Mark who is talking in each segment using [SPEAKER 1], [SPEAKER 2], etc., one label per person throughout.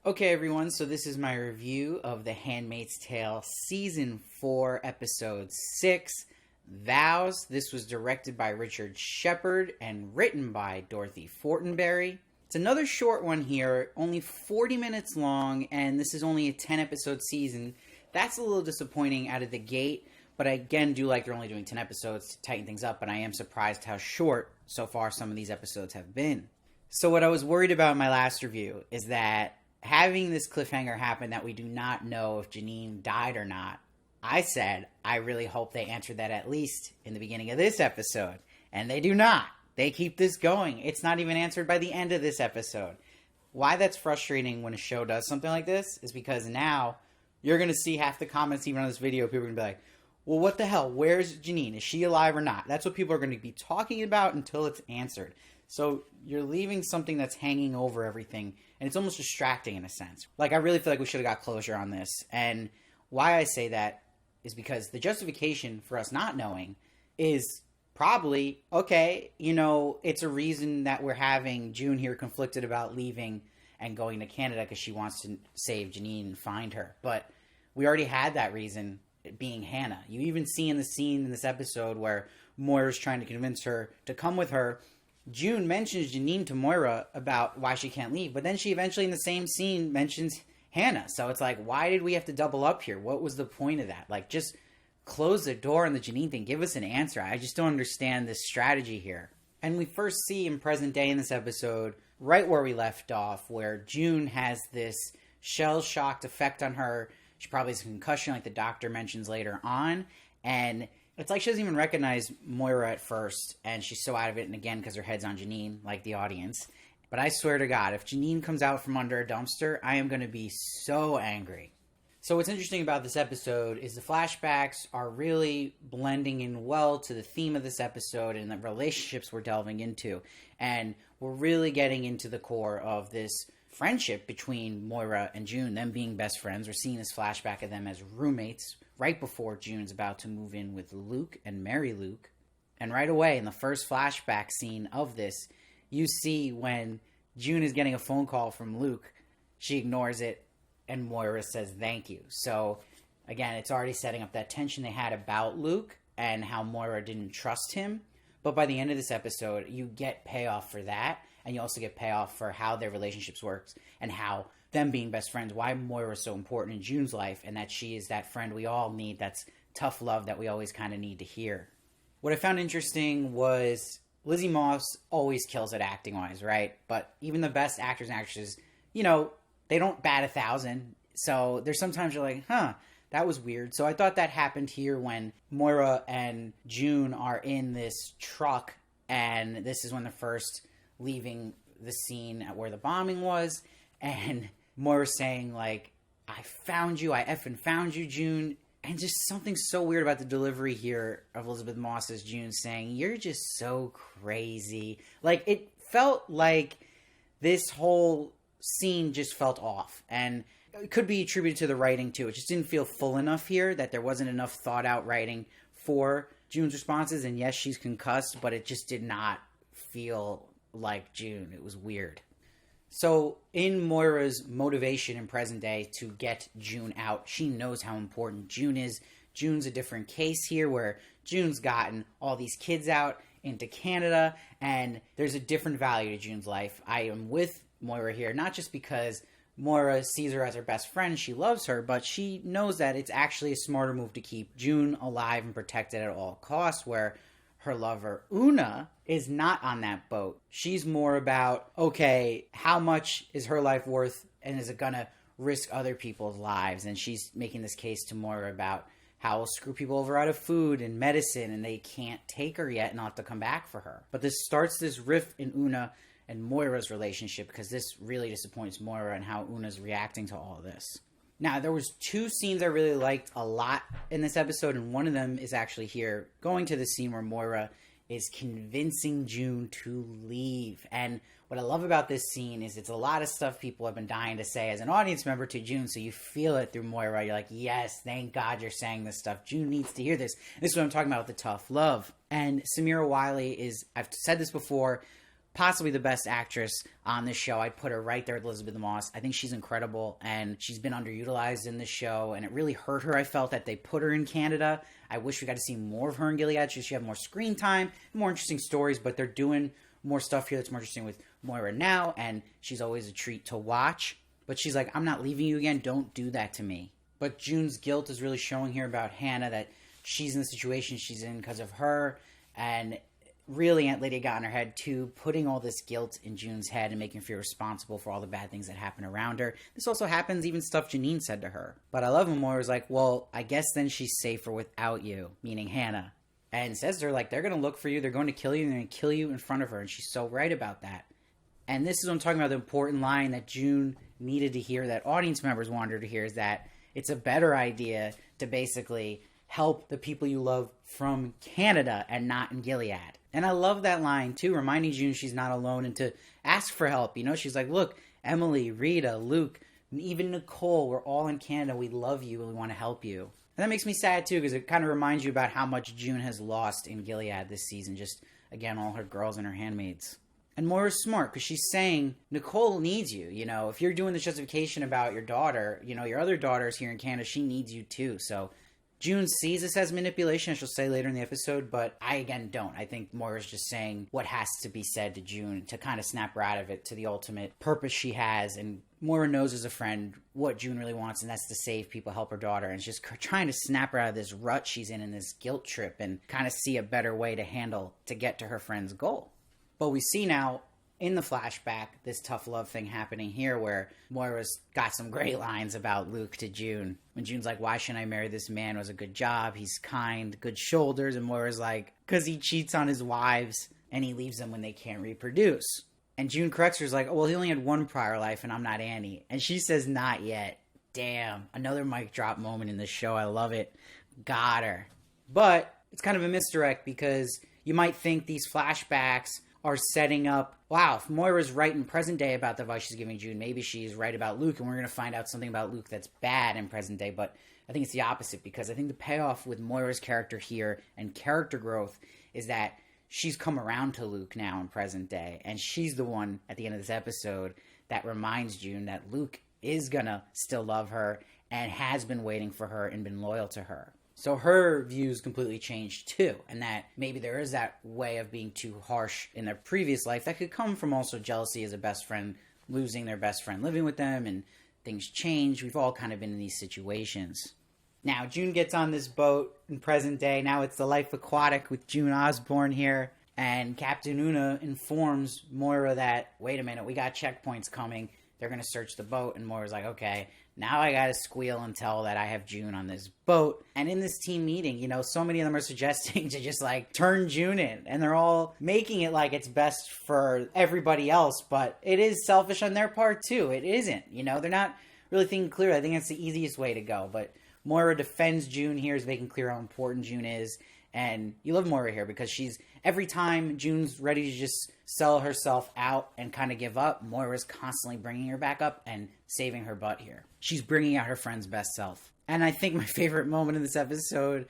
[SPEAKER 1] Okay, everyone, so this is my review of The Handmaid's Tale Season 4, Episode 6, Vows. This was directed by Richard Shepard and written by Dorothy Fortenberry. It's another short one here, only 40 minutes long, and this is only a 10-episode season. That's a little disappointing out of the gate, but I again do like they're only doing 10 episodes to tighten things up, and I am surprised how short so far some of these episodes have been. So what I was worried about in my last review is that having this cliffhanger happen that we do not know if Janine died or not, I said I really hope they answered that at least in the beginning of this episode. And they do not. They keep this going. It's not even answered by the end of this episode. Why that's frustrating when a show does something like this is because now you're going to see half the comments even on this video. People are going to be like, well, what the hell? Where's Janine? Is she alive or not? That's what people are going to be talking about until it's answered. So you're leaving something that's hanging over everything, and it's almost distracting in a sense. Like, I really feel like we should have got closure on this. And why I say that is because the justification for us not knowing is probably, okay, it's a reason that we're having June here conflicted about leaving and going to Canada because she wants to save Janine and find her. But we already had that reason being Hannah. You even see in the scene in this episode where Moira's trying to convince her to come with her, June mentions Janine to Moira about why she can't leave, but then she eventually in the same scene mentions Hannah. So it's like, why did we have to double up here? What was the point of that? Like, just close the door on the Janine thing. Give us an answer. I just don't understand this strategy here. And we first see in present day in this episode, right where we left off, where June has this shell-shocked effect on her. She probably has a concussion like the doctor mentions later on, and it's like she doesn't even recognize Moira at first, and she's so out of it, and again, because her head's on Janine, like the audience. But I swear to God, if Janine comes out from under a dumpster, I am going to be so angry. So what's interesting about this episode is the flashbacks are really blending in well to the theme of this episode and the relationships we're delving into. And we're really getting into the core of this friendship between Moira and June, them being best friends. We're seeing this flashback of them as roommates right before June's about to move in with Luke and marry Luke. And right away, in the first flashback scene of this, you see when June is getting a phone call from Luke, she ignores it, and Moira says thank you. So, again, it's already setting up that tension they had about Luke and how Moira didn't trust him. But by the end of this episode, you get payoff for that, and you also get payoff for how their relationships works and how them being best friends, why Moira is so important in June's life, and that she is that friend we all need, that's tough love that we always kind of need to hear. What I found interesting was Lizzie Moss always kills it acting-wise, right? But even the best actors and actresses, they don't bat 1,000. So there's sometimes you're like, that was weird. So I thought that happened here when Moira and June are in this truck, and this is when they're first leaving the scene at where the bombing was, and Moira's saying, like, I found you, I effing found you, June. And just something so weird about the delivery here of Elisabeth Moss as June saying, you're just so crazy. Like, it felt like this whole scene just felt off. And it could be attributed to the writing, too. It just didn't feel full enough here, that there wasn't enough thought-out writing for June's responses. And yes, she's concussed, but it just did not feel like June. It was weird. So in Moira's motivation in present day to get June out, she knows how important June is. June's a different case here where June's gotten all these kids out into Canada, and there's a different value to June's life. I am with Moira here, not just because Moira sees her as her best friend, she loves her, but she knows that it's actually a smarter move to keep June alive and protected at all costs, where her lover, Una, is not on that boat. She's more about, okay, how much is her life worth, and is it gonna risk other people's lives? And she's making this case to Moira about how we'll screw people over out of food and medicine, and they can't take her yet, and I'll have to come back for her. But this starts this rift in Una and Moira's relationship, because this really disappoints Moira and how Una's reacting to all of this. Now, there was 2 scenes I really liked a lot in this episode, and one of them is actually here, going to the scene where Moira is convincing June to leave. And what I love about this scene is it's a lot of stuff people have been dying to say as an audience member to June, so you feel it through Moira. You're like, yes, thank God you're saying this stuff. June needs to hear this. This is what I'm talking about with the tough love. And Samira Wiley is, I've said this before, possibly the best actress on this show. I'd put her right there with Elisabeth Moss. I think she's incredible, and she's been underutilized in this show, and it really hurt her. I felt that they put her in Canada. I wish we got to see more of her in Gilead. She should have more screen time, more interesting stories, but they're doing more stuff here that's more interesting with Moira now, and she's always a treat to watch. But she's like, I'm not leaving you again. Don't do that to me. But June's guilt is really showing here about Hannah, that she's in the situation she's in because of her, and really Aunt Lydia got in her head too, putting all this guilt in June's head and making her feel responsible for all the bad things that happen around her. This also happens, even stuff Janine said to her. But I love when Moira's like, well, I guess then she's safer without you, meaning Hannah. And says to her, like, they're going to look for you, they're going to kill you, and they're going to kill you in front of her. And she's so right about that. And this is what I'm talking about, the important line that June needed to hear, that audience members wanted her to hear, is that it's a better idea to basically help the people you love from Canada and not in Gilead. And I love that line, too, reminding June she's not alone and to ask for help. You know, she's like, look, Emily, Rita, Luke, even Nicole, we're all in Canada. We love you and we want to help you. And that makes me sad, too, because it kind of reminds you about how much June has lost in Gilead this season. Just, again, all her girls and her handmaids. And Moira's smart, because she's saying, Nicole needs you. You know, if you're doing this justification about your daughter, you know, your other daughter's here in Canada, she needs you, too. So June sees this as manipulation, as she'll say later in the episode, but I, again, don't. I think Moira's just saying what has to be said to June to kind of snap her out of it to the ultimate purpose she has. And Moira knows as a friend what June really wants, and that's to save people, help her daughter. And it's just trying to snap her out of this rut she's in this guilt trip, and kind of see a better way to handle to get to her friend's goal. But we see now in the flashback this tough love thing happening here, where Moira's got some great lines about Luke to June. When June's like, why shouldn't I marry this man? It was a good job. He's kind, good shoulders. And Moira's like, because he cheats on his wives and he leaves them when they can't reproduce. And June corrects her, is like, oh, well, he only had one prior life and I'm not Annie. And she says, not yet. Damn. Another mic drop moment in this show. I love it. Got her. But it's kind of a misdirect, because you might think these flashbacks are setting up, wow, if Moira's right in present day about the advice she's giving June, maybe she's right about Luke, and we're going to find out something about Luke that's bad in present day. But I think it's the opposite, because I think the payoff with Moira's character here and character growth is that she's come around to Luke now in present day, and she's the one at the end of this episode that reminds June that Luke is going to still love her and has been waiting for her and been loyal to her. So her views completely changed too, and that maybe there is that way of being too harsh in their previous life that could come from also jealousy as a best friend, losing their best friend living with them, and things change. We've all kind of been in these situations. Now, June gets on this boat in present day. Now it's the Life Aquatic with June Osborne here, and Captain Una informs Moira that, wait a minute, we got checkpoints coming. They're going to search the boat, and Moira's like, okay, now I gotta squeal and tell that I have June on this boat. And in this team meeting, you know, so many of them are suggesting to just, like, turn June in. And they're all making it like it's best for everybody else. But it is selfish on their part, too. It isn't, you know. They're not really thinking clear. I think that's the easiest way to go. But Moira defends June here, is making clear how important June is. And you love Moira here, because she's, every time June's ready to just sell herself out and kind of give up, Moira's constantly bringing her back up and saving her butt here. She's bringing out her friend's best self. And I think my favorite moment in this episode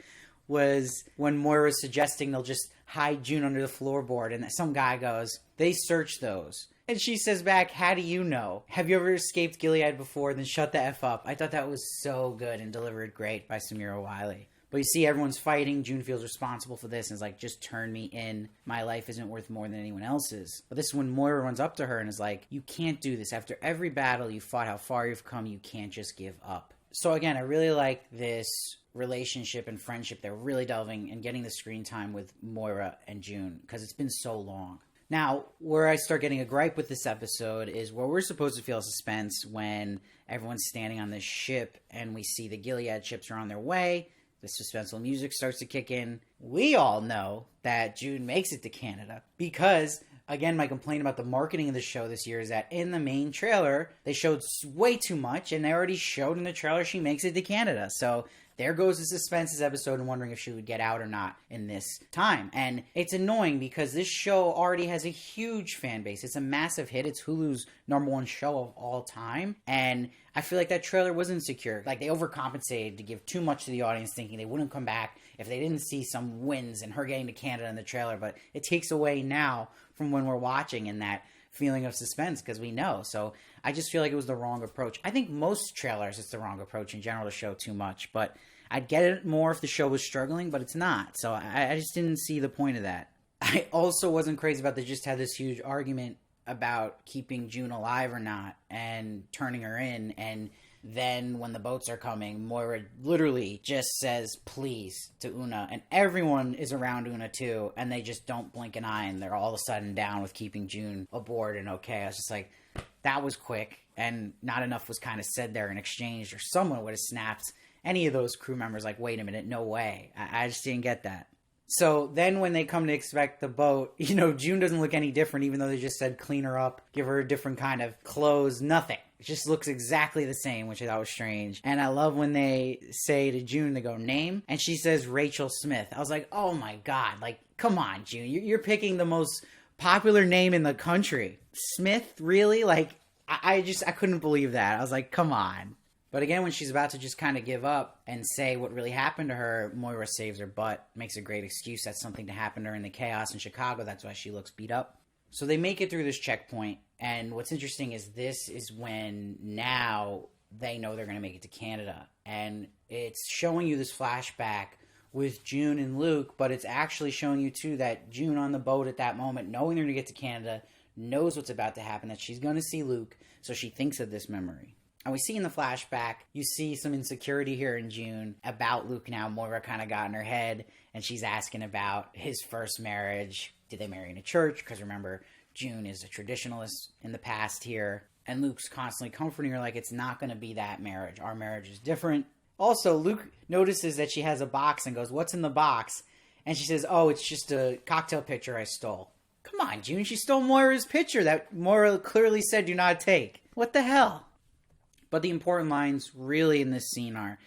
[SPEAKER 1] was when Moira's suggesting they'll just hide June under the floorboard, and some guy goes, they search those. And she says back, how do you know? Have you ever escaped Gilead before? Then shut the F up. I thought that was so good and delivered great by Samira Wiley. But you see everyone's fighting. June feels responsible for this and is like, just turn me in. My life isn't worth more than anyone else's. But this is when Moira runs up to her and is like, you can't do this. After every battle you fought, how far you've come, you can't just give up. So again, I really like this relationship and friendship. They're really delving and getting the screen time with Moira and June, because it's been so long. Now, where I start getting a gripe with this episode is where we're supposed to feel suspense when everyone's standing on this ship and we see the Gilead ships are on their way. The suspenseful music starts to kick in. We all know that June makes it to Canada because, again, my complaint about the marketing of the show this year is that in the main trailer, they showed way too much, and they already showed in the trailer she makes it to Canada. So there goes the suspense this episode and wondering if she would get out or not in this time. And it's annoying because this show already has a huge fan base. It's a massive hit. It's Hulu's #1 show of all time. And I feel like that trailer was insecure. Like, they overcompensated to give too much to the audience, thinking they wouldn't come back if they didn't see some wins and her getting to Canada in the trailer, but it takes away now from when we're watching and that feeling of suspense because we know. So I just feel like it was the wrong approach. I think most trailers, it's the wrong approach in general to show too much, but I'd get it more if the show was struggling, but it's not. So I just didn't see the point of that. I also wasn't crazy about they just had this huge argument about keeping June alive or not and turning her in. And then when the boats are coming, Moira literally just says, please, to Una. And everyone is around Una too. And they just don't blink an eye. And they're all of a sudden down with keeping June aboard and okay. I was just like, that was quick. And not enough was kind of said there and exchanged, or someone would have snapped any of those crew members like, wait a minute, no way. I just didn't get that. So then when they come to expect the boat, June doesn't look any different, even though they just said clean her up, give her a different kind of clothes, nothing. It just looks exactly the same, which I thought was strange. And I love when they say to June, they go, name? And she says Rachel Smith. I was like, oh my God, like, come on, June. You're picking the most popular name in the country. Smith, really? Like, I couldn't believe that. I was like, come on. But again, when she's about to just kind of give up and say what really happened to her, Moira saves her butt, makes a great excuse. That's something to happen to her in the chaos in Chicago. That's why she looks beat up. So they make it through this checkpoint. And what's interesting is this is when now they know they're going to make it to Canada. And it's showing you this flashback with June and Luke, but it's actually showing you too that June on the boat at that moment, knowing they're going to get to Canada, knows what's about to happen, that she's going to see Luke. So she thinks of this memory. And we see in the flashback, you see some insecurity here in June about Luke now. Moira kind of got in her head, and she's asking about his first marriage. Did they marry in a church? Because remember, June is a traditionalist in the past here. And Luke's constantly comforting her like, it's not going to be that marriage. Our marriage is different. Also, Luke notices that she has a box and goes, what's in the box? And she says, oh, it's just a cocktail pitcher I stole. Come on, June. She stole Moira's pitcher that Moira clearly said do not take. What the hell? But the important lines really in this scene are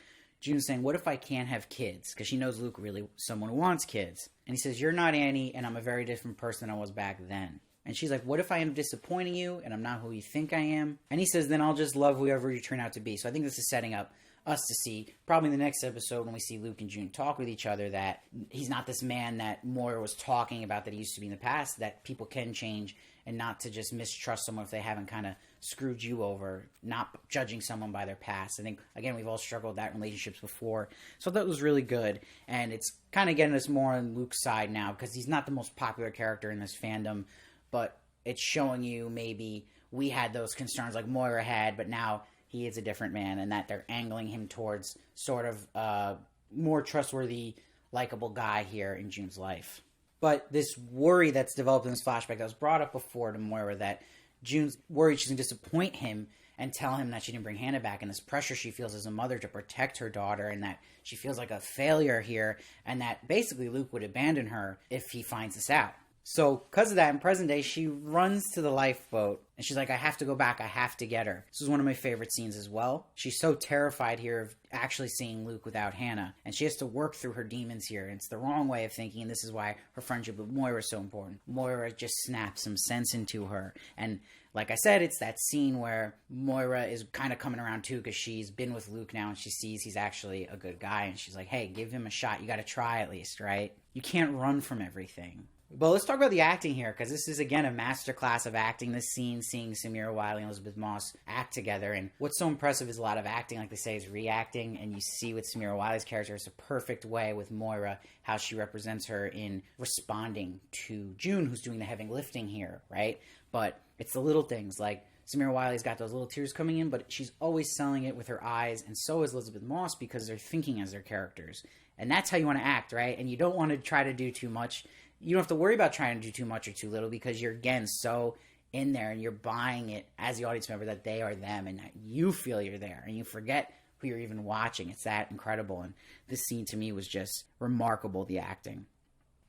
[SPEAKER 1] June saying, what if I can't have kids? Because she knows Luke really someone who wants kids. And he says, you're not Annie, and I'm a very different person than I was back then. And she's like, what if I am disappointing you, and I'm not who you think I am? And he says, then I'll just love whoever you turn out to be. So I think this is setting up us to see, probably in the next episode when we see Luke and June talk with each other, that he's not this man that Moira was talking about that he used to be in the past, that people can change, and not to just mistrust someone if they haven't kind of screwed you over, not judging someone by their past. I think, again, we've all struggled with that in relationships before. So that was really good. And it's kind of getting us more on Luke's side now, because he's not the most popular character in this fandom, but it's showing you maybe we had those concerns like Moira had, but now he is a different man, and that they're angling him towards sort of more trustworthy, likable guy here in June's life. But this worry that's developed in this flashback that was brought up before to Moira, that June's worried she's going to disappoint him and tell him that she didn't bring Hannah back, and this pressure she feels as a mother to protect her daughter, and that she feels like a failure here, and that basically Luke would abandon her if he finds this out. So because of that, in present day, she runs to the lifeboat, and she's like, I have to go back, I have to get her. This is one of my favorite scenes as well. She's so terrified here of actually seeing Luke without Hannah, and she has to work through her demons here. And it's the wrong way of thinking, and this is why her friendship with Moira is so important. Moira just snaps some sense into her, and like I said, it's that scene where Moira is kind of coming around too, because she's been with Luke now, and she sees he's actually a good guy, and she's like, hey, give him a shot, you gotta try at least, right? You can't run from everything. But let's talk about the acting here, because this is, again, a masterclass of acting. This scene, seeing Samira Wiley and Elisabeth Moss act together. And what's so impressive is a lot of acting, like they say, is reacting. And you see with Samira Wiley's character, it's a perfect way with Moira, how she represents her in responding to June, who's doing the heavy lifting here, right? But it's the little things, like Samira Wiley's got those little tears coming in, but she's always selling it with her eyes, and so is Elisabeth Moss, because they're thinking as their characters. And that's how you want to act, right? And you don't want to try to do too much. You don't have to worry about trying to do too much or too little, because you're, again, so in there and you're buying it as the audience member that they are them and that you feel you're there and you forget who you're even watching. It's that incredible. And this scene to me was just remarkable, the acting.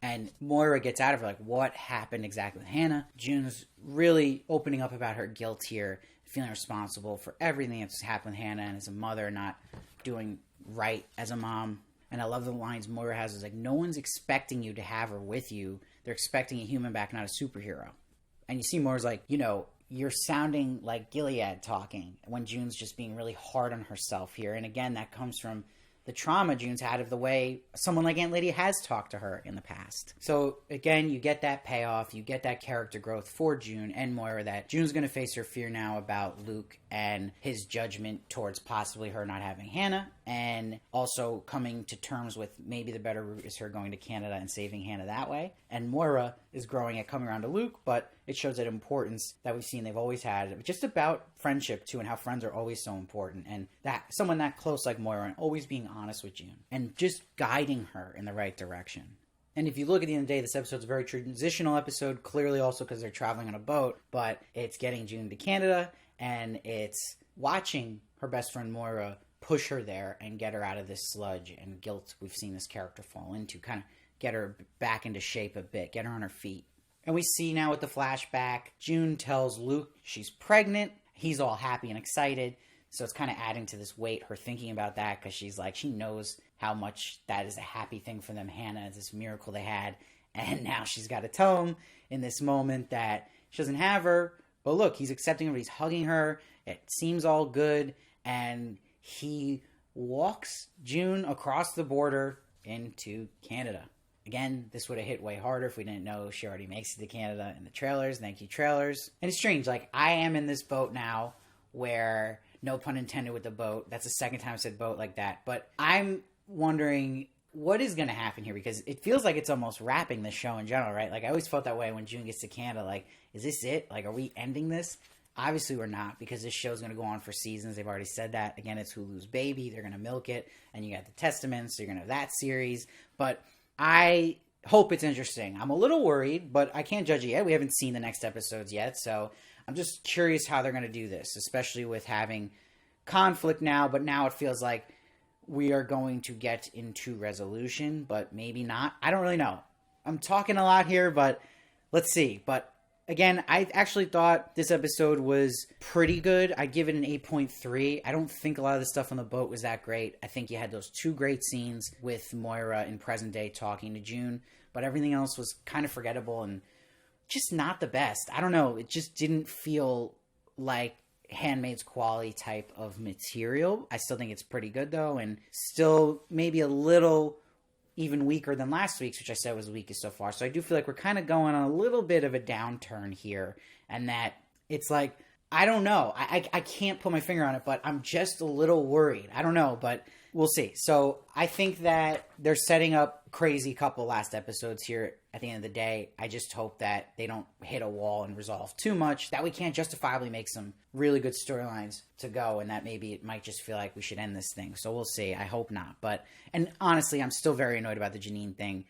[SPEAKER 1] And Moira gets out of her, like, what happened exactly with Hannah? June's really opening up about her guilt here, feeling responsible for everything that's happened with Hannah, and as a mother, not doing right as a mom. And I love the lines Moira has, is like, no one's expecting you to have her with you. They're expecting a human back, not a superhero. And you see Moira's like, you're sounding like Gilead talking, when June's just being really hard on herself here. And again, that comes from the trauma June's had of the way someone like Aunt Lydia has talked to her in the past. So again, you get that payoff, you get that character growth for June and Moira, that June's going to face her fear now about Luke and his judgment towards possibly her not having Hannah, and also coming to terms with maybe the better route is her going to Canada and saving Hannah that way. And Moira is growing at coming around to Luke, but it shows that importance that we've seen they've always had, just about friendship too, and how friends are always so important, and that someone that close like Moira, and always being honest with June and just guiding her in the right direction. And if you look at the end of the day, this episode's a very transitional episode, clearly also because they're traveling on a boat, but it's getting June to Canada, and it's watching her best friend Moira push her there and get her out of this sludge and guilt we've seen this character fall into, kind of get her back into shape a bit, get her on her feet. And we see now with the flashback, June tells Luke she's pregnant. He's all happy and excited. So it's kind of adding to this weight, her thinking about that, because she's like, she knows how much that is a happy thing for them. Hannah is this miracle they had. And now she's got to tell him in this moment that she doesn't have her. But look, he's accepting her. He's hugging her. It seems all good. And he walks June across the border into Canada. Again, this would have hit way harder if we didn't know she already makes it to Canada in the trailers. Thank you, trailers. And it's strange. Like, I am in this boat now where, no pun intended with the boat. That's the second time I said boat like that. But I'm wondering what is going to happen here, because it feels like it's almost wrapping the show in general, right? Like, I always felt that way when June gets to Canada. Like, is this it? Like, are we ending this? Obviously, we're not, because this show's going to go on for seasons. They've already said that. Again, it's Hulu's baby. They're going to milk it. And you got the Testaments. So you're going to have that series. But I hope it's interesting. I'm a little worried, but I can't judge it yet. We haven't seen the next episodes yet. So I'm just curious how they're going to do this, especially with having conflict now. But now it feels like we are going to get into resolution, but maybe not. I don't really know. I'm talking a lot here, but let's see. But again, I actually thought this episode was pretty good. I give it an 8.3. I don't think a lot of the stuff on the boat was that great. I think you had those two great scenes with Moira in present day talking to June, but everything else was kind of forgettable and just not the best. I don't know. It just didn't feel like Handmaid's quality type of material. I still think it's pretty good though, and still maybe a little even weaker than last week's, which I said was the weakest so far. So I do feel like we're kind of going on a little bit of a downturn here, and that it's like, I don't know. I can't put my finger on it, but I'm just a little worried. I don't know, but we'll see. So I think that they're setting up a crazy couple last episodes here at the end of the day. I just hope that they don't hit a wall and resolve too much, that we can't justifiably make some really good storylines to go, and that maybe it might just feel like we should end this thing. So we'll see. I hope not. But, and honestly, I'm still very annoyed about the Janine thing.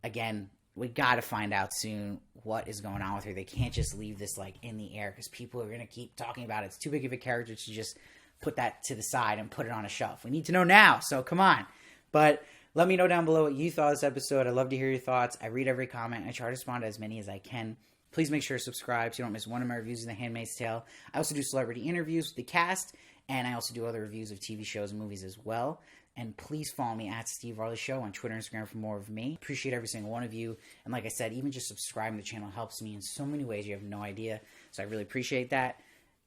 [SPEAKER 1] Again, we got to find out soon what is going on with her. They can't just leave this like in the air, because people are going to keep talking about it. It's too big of a character to just put that to the side and put it on a shelf. We need to know now. So come on. But let me know down below what you thought of this episode. I'd love to hear your thoughts. I read every comment. I try to respond to as many as I can. Please make sure to subscribe so you don't miss one of my reviews of The Handmaid's Tale. I also do celebrity interviews with the cast, and I also do other reviews of TV shows and movies as well. And please follow me at Steve Varley Show on Twitter and Instagram for more of me. Appreciate every single one of you. And like I said, even just subscribing to the channel helps me in so many ways you have no idea. So I really appreciate that.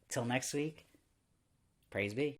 [SPEAKER 1] Till next week, praise be.